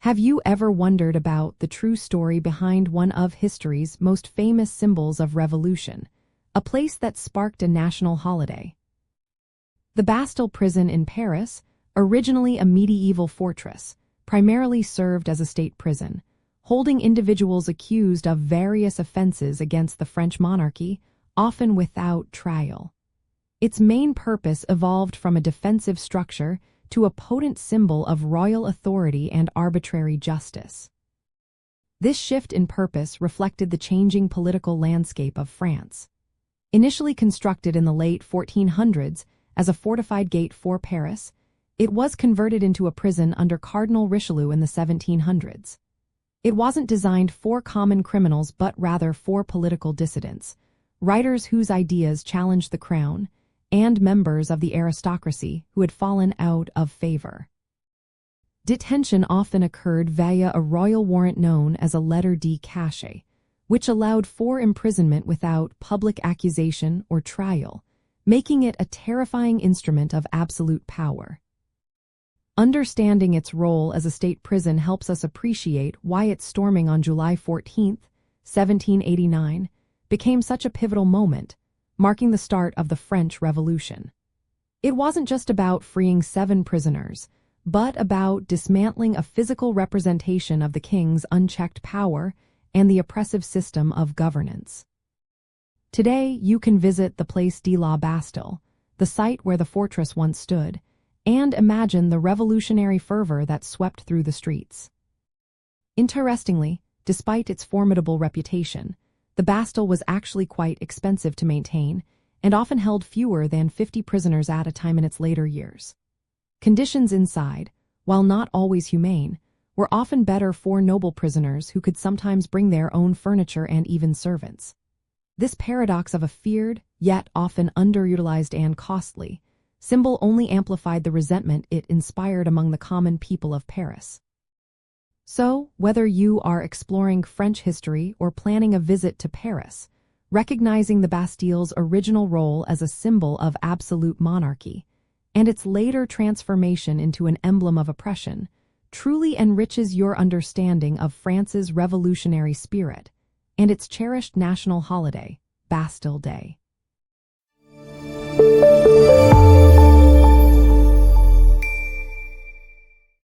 Have you ever wondered about the true story behind one of history's most famous symbols of revolution, a place that sparked a national holiday? The Bastille Prison in Paris, originally a medieval fortress, primarily served as a state prison, holding individuals accused of various offenses against the French monarchy, often without trial. Its main purpose evolved from a defensive structure to a potent symbol of royal authority and arbitrary justice. This shift in purpose reflected the changing political landscape of France. Initially constructed in the late 1400s as a fortified gate for Paris, it was converted into a prison under Cardinal Richelieu in the 1700s. It wasn't designed for common criminals but rather for political dissidents, writers whose ideas challenged the crown, and members of the aristocracy who had fallen out of favor. Detention often occurred via a royal warrant known as a lettre de cachet, which allowed for imprisonment without public accusation or trial, making it a terrifying instrument of absolute power. Understanding its role as a state prison helps us appreciate why its storming on July 14, 1789, became such a pivotal moment, marking the start of the French Revolution. It wasn't just about freeing 7 prisoners, but about dismantling a physical representation of the king's unchecked power and the oppressive system of governance. Today, you can visit the Place de la Bastille, the site where the fortress once stood, and imagine the revolutionary fervor that swept through the streets. Interestingly, despite its formidable reputation, the Bastille was actually quite expensive to maintain and often held fewer than 50 prisoners at a time in its later years. Conditions inside, while not always humane, were often better for noble prisoners who could sometimes bring their own furniture and even servants. This paradox of a feared, yet often underutilized and costly, symbol only amplified the resentment it inspired among the common people of Paris. So, whether you are exploring French history or planning a visit to Paris, recognizing the Bastille's original role as a symbol of absolute monarchy and its later transformation into an emblem of oppression truly enriches your understanding of France's revolutionary spirit and its cherished national holiday, Bastille Day.